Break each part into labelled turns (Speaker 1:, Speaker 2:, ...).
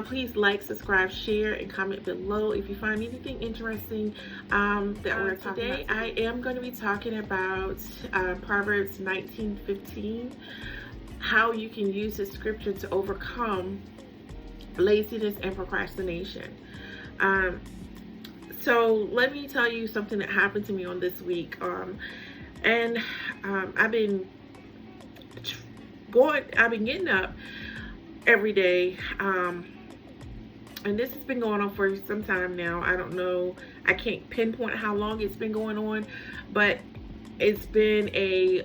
Speaker 1: Please like, subscribe, share, and comment below if you find anything interesting that we're talking about today. I am going to be talking about Proverbs 19:15, how you can use this scripture to overcome laziness and procrastination. So let me tell you something that happened to me on this week. I've been getting up every day. And this has been going on for some time now. I don't know. I can't pinpoint how long it's been going on, but it's been a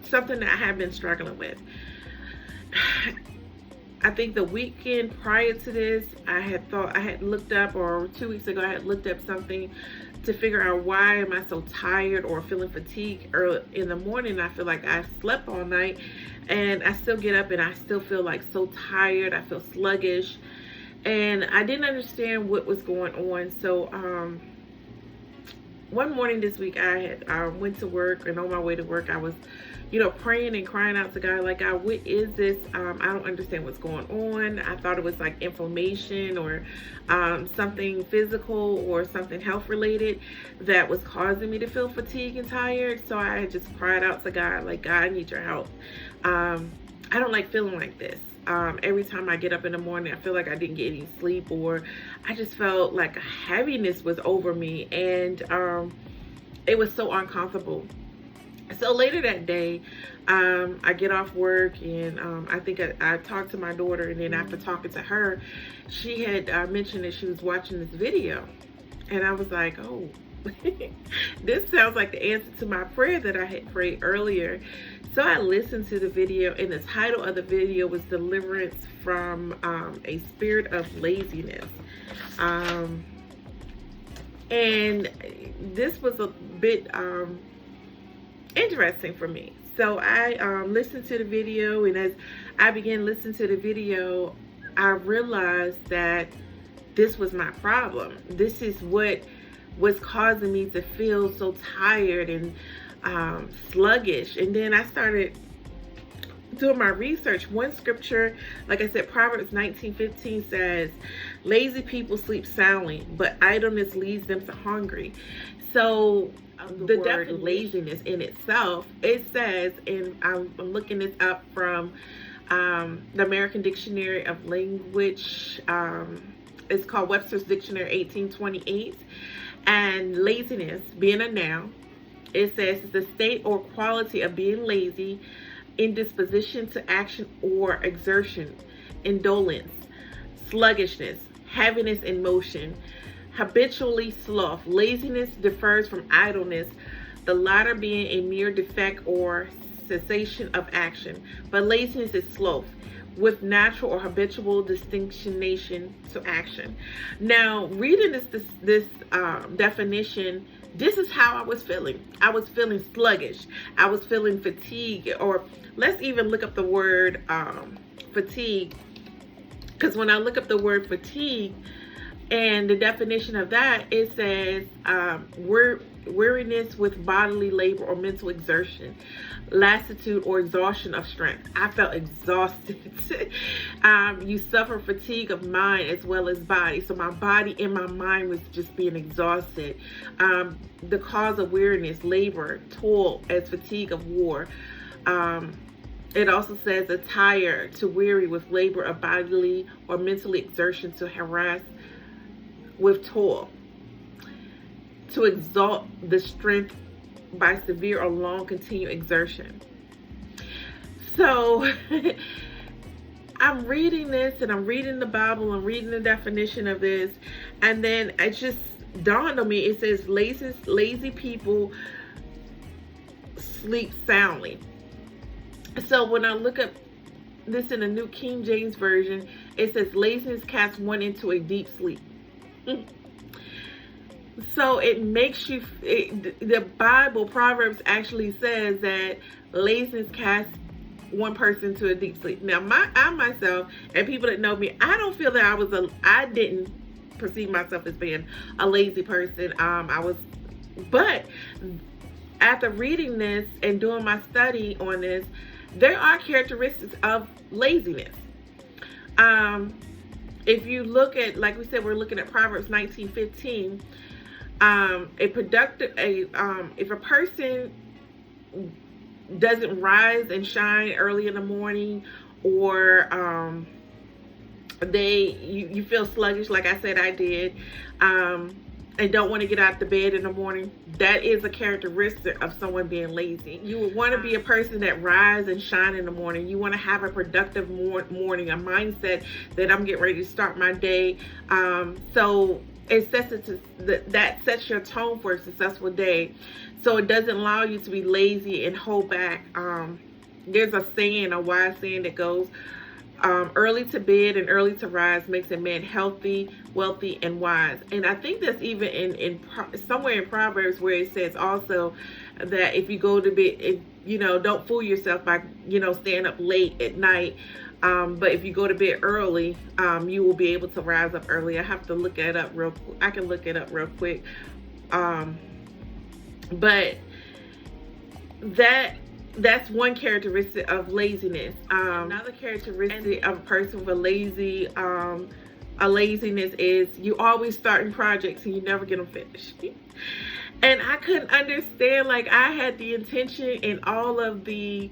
Speaker 1: something that I have been struggling with. I think the weekend prior to this, I had looked up, or 2 weeks ago, I had looked up something to figure out why am I so tired or feeling fatigued early in the morning. I feel like I slept all night and I still get up and I still feel like so tired. I feel sluggish and I didn't understand what was going on. So one morning this week, I went to work, and on my way to work, I was praying and crying out to God, like, God, what is this? I don't understand what's going on. I thought it was like inflammation or something physical or something health related that was causing me to feel fatigued and tired. So I just cried out to God, like, God, I need your help. I don't like feeling like this. Every time I get up in the morning, I feel like I didn't get any sleep, or I just felt like a heaviness was over me, and it was so uncomfortable. So later that day, I get off work, and I think I talked to my daughter, and then after talking to her, she had mentioned that she was watching this video, and I was like, oh, this sounds like the answer to my prayer that I had prayed earlier. So I listened to the video, and the title of the video was Deliverance from a Spirit of Laziness. And this was a bit interesting for me. So I listened to the video, and as I began listening to the video, I realized that this was my problem. This is what was causing me to feel so tired and sluggish. And then I started doing my research. One scripture, like I said, Proverbs 19:15 says, lazy people sleep soundly, but idleness leads them to hungry. So the definition of laziness in itself, it says, and I'm looking this up from the American Dictionary of Language. It's called Webster's Dictionary 1828. And laziness, being a noun, it says it's the state or quality of being lazy, indisposition to action or exertion, indolence, sluggishness, heaviness in motion, habitually sloth. Laziness differs from idleness, the latter being a mere defect or cessation of action. But laziness is sloth, with natural or habitual distinction to action. Now, reading this definition, this is how I was feeling. I was feeling sluggish. I was feeling fatigued. Or let's even look up the word fatigue, because when I look up the word fatigue and the definition of that, it says weariness with bodily labor or mental exertion, lassitude or exhaustion of strength. I felt exhausted. You suffer fatigue of mind as well as body. So my body and my mind was just being exhausted. The cause of weariness, labor, toil as fatigue of war. It also says a tire, to weary with labor of bodily or mentally exertion, to harass with toil, to exalt the strength by severe or long continued exertion. So I'm reading this, and I'm reading the Bible, I'm reading the definition of this, and then it just dawned on me. It says lazy people sleep soundly. So when I look up this in the New King James Version, it says laziness casts one into a deep sleep. So it makes you, the Bible, Proverbs actually says that laziness casts one person to a deep sleep. Now, I myself, and people that know me, I don't feel that I didn't perceive myself as being a lazy person. But after reading this and doing my study on this, there are characteristics of laziness. if you look at, like we said, we're looking at Proverbs 19:15. If a person doesn't rise and shine early in the morning, or you feel sluggish, like I said I did, and don't want to get out the bed in the morning, that is a characteristic of someone being lazy. You would want to be a person that rise and shine in the morning. You want to have a productive morning, a mindset that I'm getting ready to start my day. So it that sets your tone for a successful day. So it doesn't allow you to be lazy and hold back. There's a wise saying that goes, early to bed and early to rise makes a man healthy, wealthy, and wise. And I think that's even in somewhere in Proverbs, where it says also that if you go to bed, don't fool yourself by staying up late at night. But if you go to bed early, you will be able to rise up early. I have to look it up real quick. I can look it up real quick. But that's one characteristic of laziness. Another characteristic of a person with a laziness is you always starting projects and you never get them finished. And I couldn't understand, like, I had the intention and all of the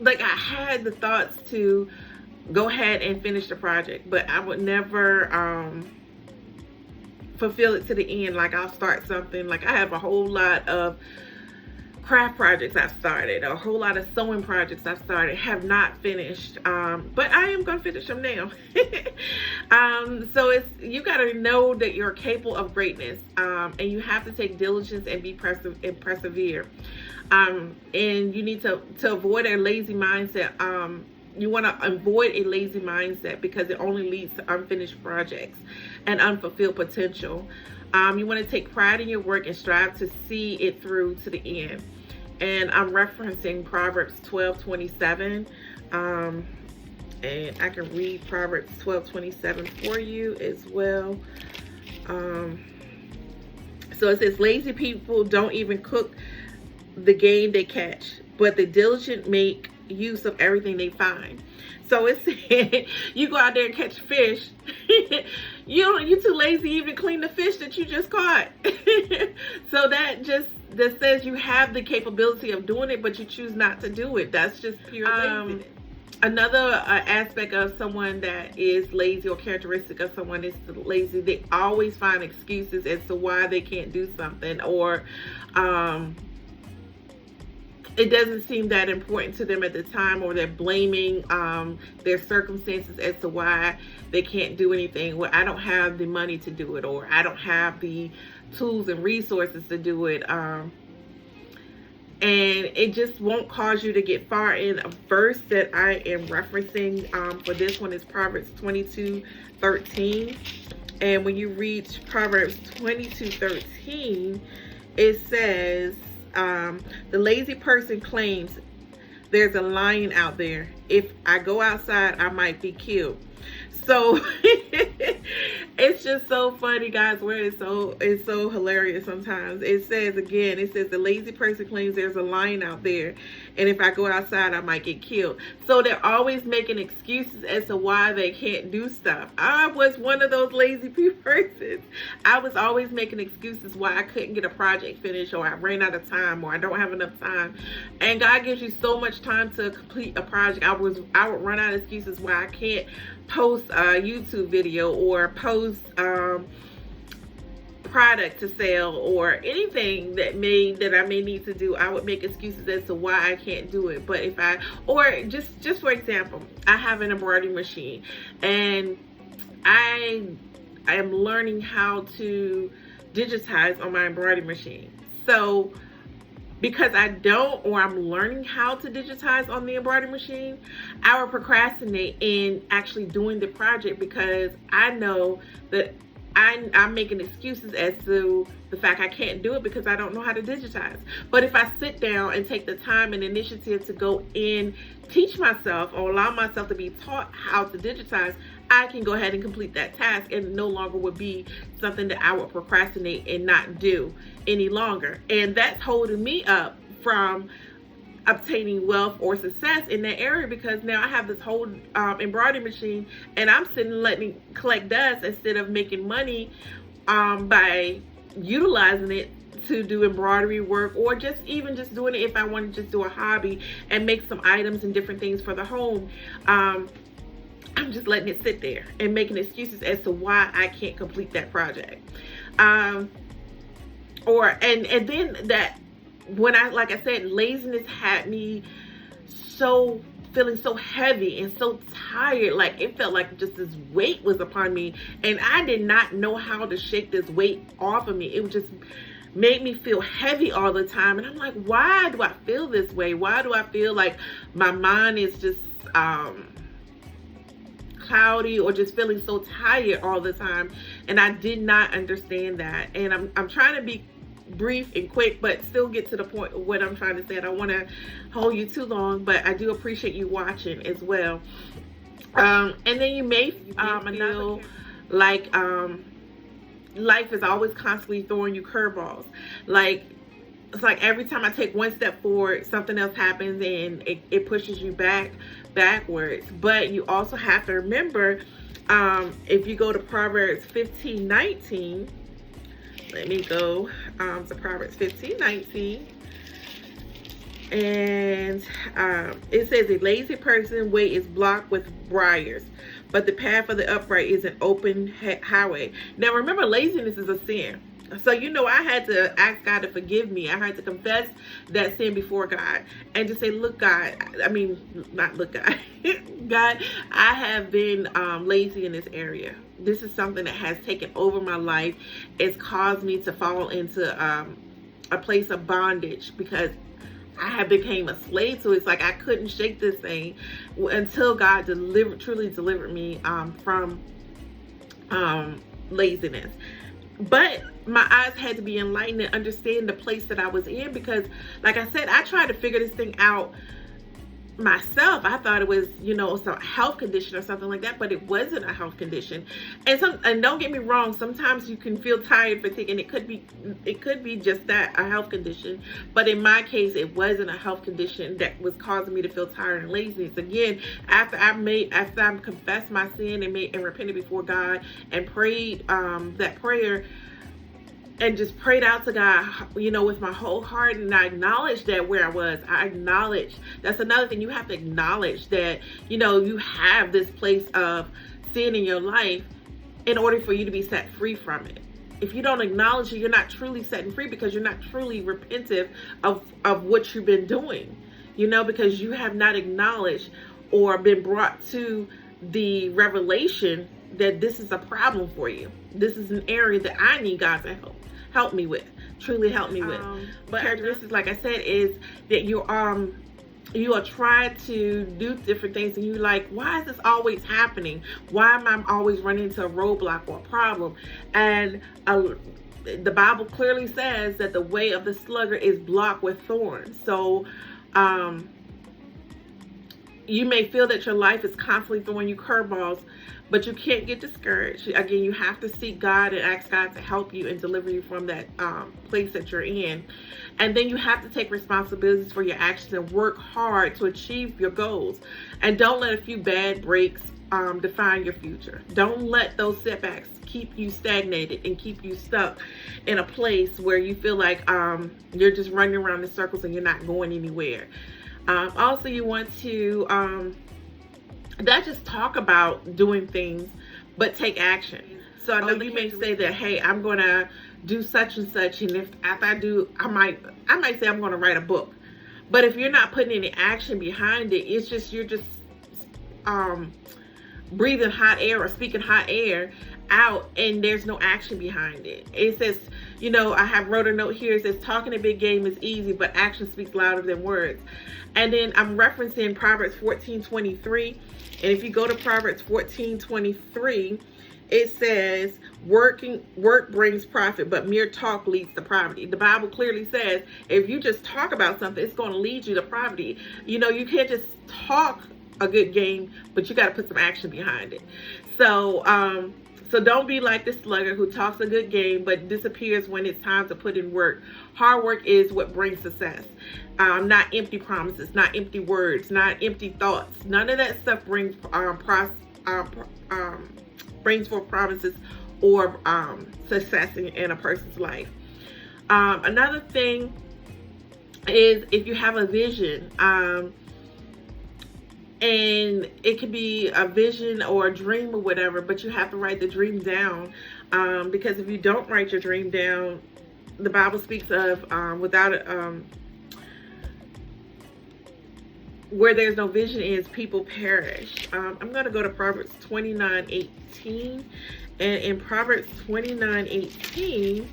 Speaker 1: like, I had the thoughts to go ahead and finish the project, but I would never fulfill it to the end. Like, I'll start something, like I have a whole lot of craft projects I've started, a whole lot of sewing projects I've started, have not finished, but I am gonna finish them now. So you got to know that you're capable of greatness, and you have to take diligence and be persevere. And you need to avoid a lazy mindset. You want to avoid a lazy mindset because it only leads to unfinished projects and unfulfilled potential. You want to take pride in your work and strive to see it through to the end. And I'm referencing Proverbs 12:27. And I can read Proverbs 12:27 for you as well. So it says, lazy people don't even cook the game they catch, but the diligent make use of everything they find. So it's you go out there and catch fish. You too lazy to even clean the fish that you just caught. So that says you have the capability of doing it, but you choose not to do it. That's just pure laziness. Another aspect of someone that is lazy, or characteristic of someone is lazy, they always find excuses as to why they can't do something, or it doesn't seem that important to them at the time, or they're blaming their circumstances as to why they can't do anything. Well, I don't have the money to do it, or I don't have the tools and resources to do it. And it just won't cause you to get far. In a verse that I am referencing for this one is Proverbs 22:13. And when you read Proverbs 22:13, it says, the lazy person claims there's a lion out there. If I go outside, I might be killed. So it's just so funny, guys, where it's so hilarious sometimes. It says the lazy person claims there's a lion out there, and if I go outside, I might get killed. So they're always making excuses as to why they can't do stuff. I was one of those lazy persons. I was always making excuses why I couldn't get a project finished, or I ran out of time, or I don't have enough time. And God gives you so much time to complete a project. I would run out of excuses why I can't post a YouTube video, or post product to sell, or anything that I may need to do. I would make excuses as to why I can't do it. But if or just for example, I have an embroidery machine, and I am learning how to digitize on my embroidery machine. So because I don't, or I'm learning how to digitize on the embroidery machine, I will procrastinate in actually doing the project, because I know that I'm making excuses as to the fact I can't do it because I don't know how to digitize. But if I sit down and take the time and initiative to go in, teach myself, or allow myself to be taught how to digitize, I can go ahead and complete that task, and no longer would be something that I would procrastinate and not do any longer. And that's holding me up from obtaining wealth or success in that area, because now I have this whole embroidery machine, and I'm sitting letting it collect dust instead of making money by utilizing it to do embroidery work, or just doing it if I want to just do a hobby and make some items and different things for the home. I'm just letting it sit there and making excuses as to why I can't complete that project. And then that, when like I said, laziness had me feeling so heavy and so tired. Like, it felt like just this weight was upon me, and I did not know how to shake this weight off of me. It just made me feel heavy all the time. And I'm like, why do I feel this way? Why do I feel like my mind is just cloudy, or just feeling so tired all the time? And I did not understand that. And I'm trying to be brief and quick, but still get to the point of what I'm trying to say. I don't want to hold you too long, but I do appreciate you watching as well. And then you may feel like life is always constantly throwing you curveballs. Like, it's like every time I take one step forward, something else happens, and it pushes you backwards. But you also have to remember, if you go to Proverbs 15:19, let me go to Proverbs 15:19, and it says, a lazy person's way is blocked with briars, but the path of the upright is an open highway. Now remember, laziness is a sin. So, I had to ask God to forgive me. I had to confess that sin before God and just say, look, God, not look, God, God, I have been lazy in this area. This is something that has taken over my life. It's caused me to fall into a place of bondage, because I have became a slave to it. It's like I couldn't shake this thing until God truly delivered me from laziness. But my eyes had to be enlightened and understand the place that I was in, because like I said, I tried to figure this thing out myself. I thought it was, some health condition or something like that, but it wasn't a health condition. And don't get me wrong, sometimes you can feel tired, fatigued, and it could be just that, a health condition. But in my case, it wasn't a health condition that was causing me to feel tired and laziness. Again, after I confessed my sin and repented before God and prayed that prayer, and just prayed out to God, with my whole heart, and I acknowledged that where I was. I acknowledged, that's another thing, you have to acknowledge that, you have this place of sin in your life in order for you to be set free from it. If you don't acknowledge it, you're not truly setting free, because you're not truly repentive of what you've been doing, because you have not acknowledged or been brought to the revelation that this is a problem for you. This is an area that I need God to help me with, truly help me with. But characteristics, like I said, is that you are trying to do different things, and you're like, why is this always happening? Why am I always running into a roadblock or a problem? And the Bible clearly says that the way of the sluggard is blocked with thorns. So you may feel that your life is constantly throwing you curveballs, but you can't get discouraged. Again, you have to seek God and ask God to help you and deliver you from that place that you're in. And then you have to take responsibilities for your actions and work hard to achieve your goals. And don't let a few bad breaks define your future. Don't let those setbacks keep you stagnated and keep you stuck in a place where you feel like you're just running around in circles and you're not going anywhere. Also, you want to not just talk about doing things, but take action. So I know you may say that, hey, I'm going to do such and such, and after I do, I might say I'm going to write a book. But if you're not putting any action behind it, it's just, you're just breathing hot air or speaking hot air out, and there's no action behind it. It says, I have wrote a note here. It says, talking a big game is easy, but action speaks louder than words. And then I'm referencing Proverbs 14:23. And if you go to Proverbs 14:23, it says, work brings profit, but mere talk leads to poverty. The Bible clearly says, if you just talk about something, it's going to lead you to poverty. You can't just talk a good game, but you got to put some action behind it. So So don't be like the sluggard who talks a good game but disappears when it's time to put in work. Hard work is what brings success. Not empty promises, not empty words, not empty thoughts. None of that stuff brings brings forth promises or success in a person's life. Another thing is if you have a vision, and it could be a vision or a dream or whatever, but you have to write the dream down, because if you don't write your dream down, the Bible speaks of where there's no vision is people perish. I'm going to go to Proverbs 29:18, and in Proverbs 29:18,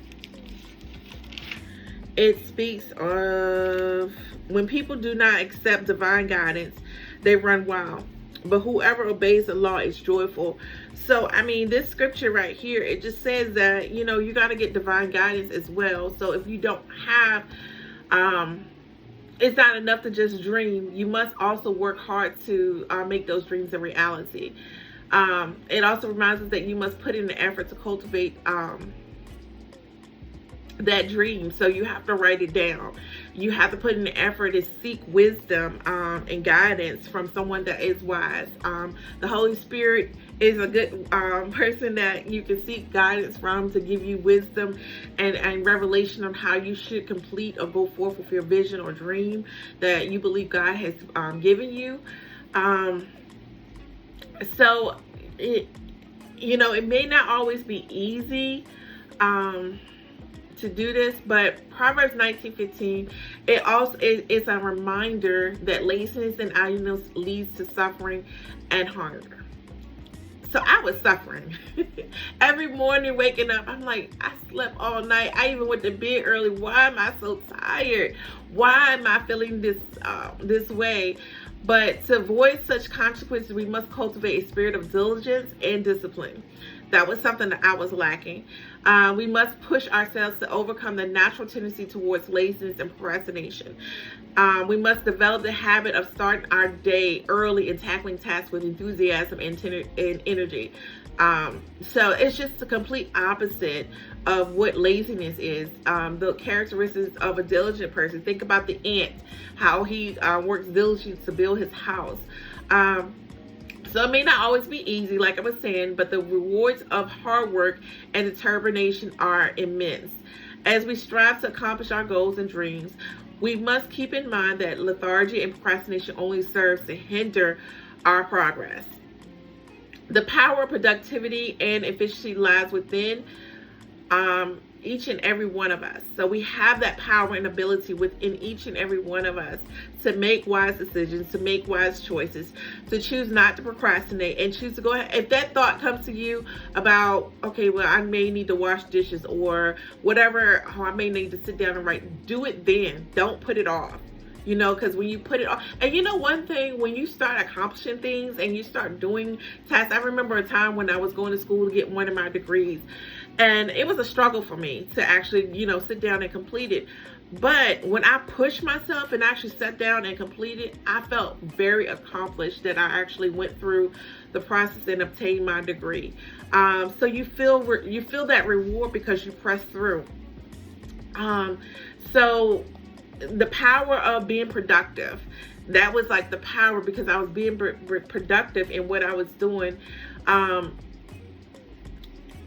Speaker 1: it speaks of when people do not accept divine guidance, they run wild. But whoever obeys the law is joyful. So, I mean, this scripture right here, it just says that, you know, you got to get divine guidance as well. So if you don't have, it's not enough to just dream. You must also work hard to make those dreams a reality. It also reminds us that you must put in the effort to cultivate that dream. So you have to write it down. You have to put in the effort to seek wisdom and guidance from someone that is wise. The Holy Spirit is a good person that you can seek guidance from to give you wisdom and revelation on how you should complete or go forth with your vision or dream that you believe God has given you. So it may not always be easy to do this, but Proverbs 19:15, it also is a reminder that laziness and idleness leads to suffering and hunger. So I was suffering. Every morning waking up, I'm like, I slept all night. I even went to bed early. Why am I so tired? Why am I feeling this way? But to avoid such consequences, we must cultivate a spirit of diligence and discipline. That was something that I was lacking. We must push ourselves to overcome the natural tendency towards laziness and procrastination. We must develop the habit of starting our day early and tackling tasks with enthusiasm and energy. So it's just the complete opposite of what laziness is. The characteristics of a diligent person. Think about the ant, how he works diligently to build his house. So it may not always be easy, like I was saying, but the rewards of hard work and determination are immense. As we strive to accomplish our goals and dreams, we must keep in mind that lethargy and procrastination only serves to hinder our progress. The power of productivity and efficiency lies within each and every one of us. So we have that power and ability within each and every one of us to make wise decisions, to make wise choices, to choose not to procrastinate and choose to go ahead. If that thought comes to you about, okay, well, I may need to wash dishes or whatever, or I may need to sit down and write, do it then. Don't put it off. Because when you put it off, and one thing, when you start accomplishing things and you start doing tasks, I remember a time when I was going to school to get one of my degrees, and it was a struggle for me to actually, sit down and complete it. But when I pushed myself and actually sat down and completed, I felt very accomplished that I actually went through the process and obtained my degree. So you feel that reward because you pressed through. So the power of being productive, that was like the power, because I was being productive in what I was doing.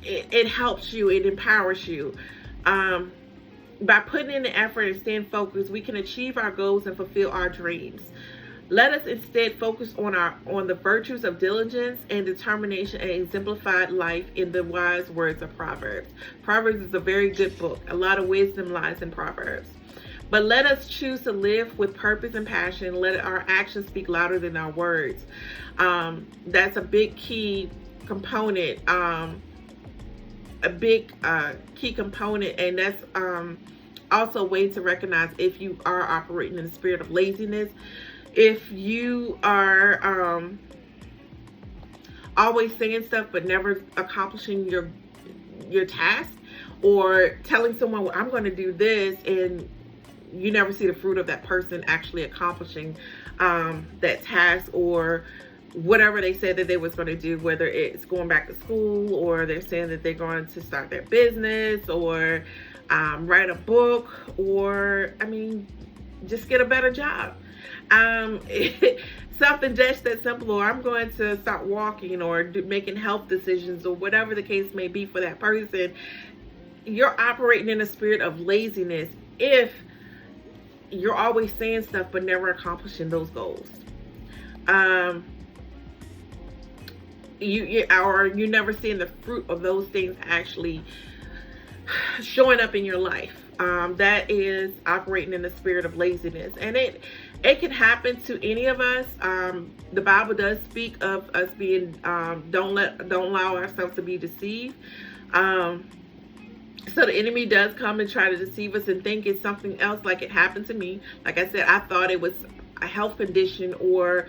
Speaker 1: It helps you, it empowers you. By putting in the effort and staying focused, we can achieve our goals and fulfill our dreams. Let us instead focus on the virtues of diligence and determination and exemplified life in the wise words of Proverbs. Proverbs is a very good book. A lot of wisdom lies in Proverbs. But let us choose to live with purpose and passion. Let our actions speak louder than our words. That's a big key component. A big key component, and that's also a way to recognize if you are operating in the spirit of laziness. If you are always saying stuff but never accomplishing your task, or telling someone, well, I'm going to do this, and you never see the fruit of that person actually accomplishing that task or whatever they said that they was going to do, whether it's going back to school, or they're saying that they're going to start their business, or write a book, or just get a better job. Something just that simple, or I'm going to start walking, or making health decisions, or whatever the case may be for that person. You're operating in a spirit of laziness if you're always saying stuff but never accomplishing those goals. You're never seeing the fruit of those things actually showing up in your life. That is operating in the spirit of laziness, and it can happen to any of us. The Bible does speak of us being don't allow ourselves to be deceived. So the enemy does come and try to deceive us and think it's something else, like it happened to me. Like I said, I thought it was a health condition, or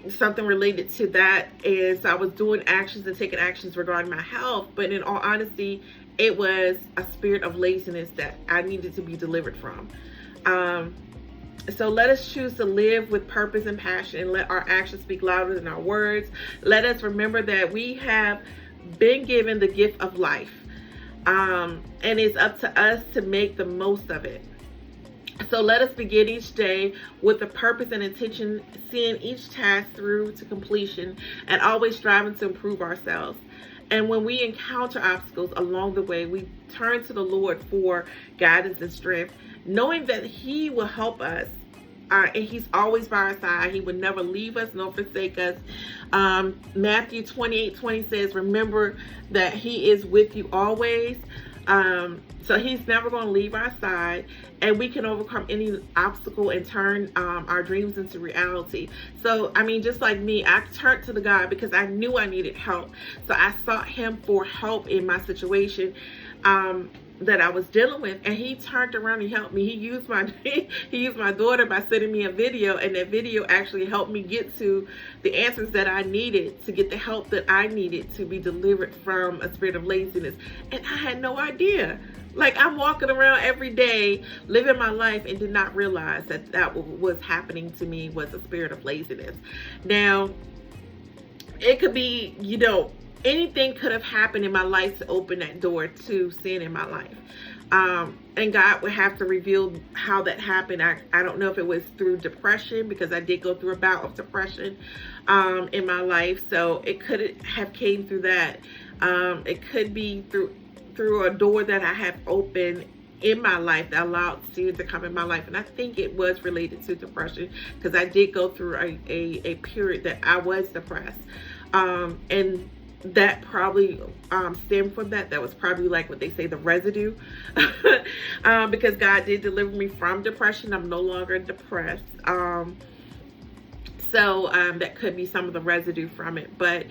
Speaker 1: something related to that. And so I was doing actions and taking actions regarding my health, but in all honesty, it was a spirit of laziness that I needed to be delivered from. So let us choose to live with purpose and passion, and let our actions speak louder than our words. Let us remember that we have been given the gift of life, and it's up to us to make the most of it. So let us begin each day with a purpose and intention, seeing each task through to completion, and always striving to improve ourselves. And when we encounter obstacles along the way, we turn to the Lord for guidance and strength, knowing that He will help us. And He's always by our side. He would never leave us nor forsake us. Matthew 28:20 says, remember that He is with you always. So He's never going to leave our side, and we can overcome any obstacle and turn our dreams into reality. So, just like me, I turned to the God because I knew I needed help. So I sought Him for help in my situation that I was dealing with, and He turned around and helped me. He used my daughter by sending me a video, and that video actually helped me get to the answers that I needed, to get the help that I needed to be delivered from a spirit of laziness. And I had no idea. Like, I'm walking around every day living my life and did not realize that what was happening to me was a spirit of laziness. Now, it could be, anything could have happened in my life to open that door to sin in my life. And God would have to reveal how that happened. I don't know if it was through depression, because I did go through a bout of depression in my life. So it could have came through that. It could be through a door that I have opened in my life that allowed sin to come in my life. And I think it was related to depression, because I did go through a period that I was depressed. And that probably stemmed from that. That was probably, like what they say, the residue. Because God did deliver me from depression. I'm no longer depressed. So that could be some of the residue from it. But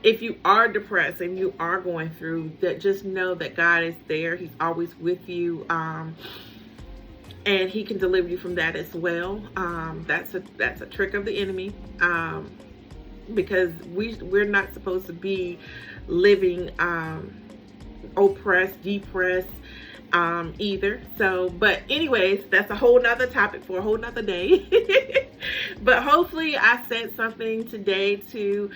Speaker 1: if you are depressed and you are going through that, just know that God is there. He's always with you. And He can deliver you from that as well. That's a trick of the enemy. Because we're not supposed to be living oppressed, depressed either. So, but anyways, that's a whole nother topic for a whole nother day. But hopefully I said something today to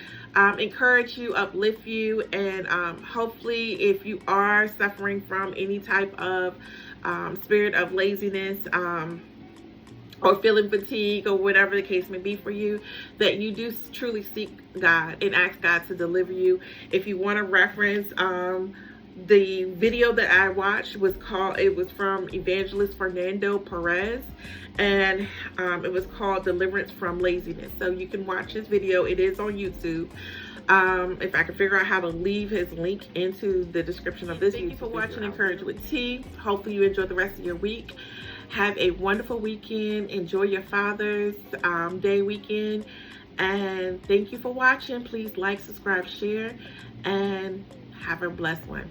Speaker 1: encourage you, uplift you, and hopefully if you are suffering from any type of spirit of laziness, or feeling fatigue, or whatever the case may be for you, that you do truly seek God and ask God to deliver you. If you want to reference, the video that I watched was from Evangelist Fernando, Perez, and it was called Deliverance from Laziness. So you can watch this video. It is on YouTube. If I can figure out how to leave his link into the description of this video. Thank you for watching Encourage with T. Hopefully you enjoy the rest of your week. Have a wonderful weekend. Enjoy your Father's Day weekend. And thank you for watching. Please like, subscribe, share, and have a blessed one.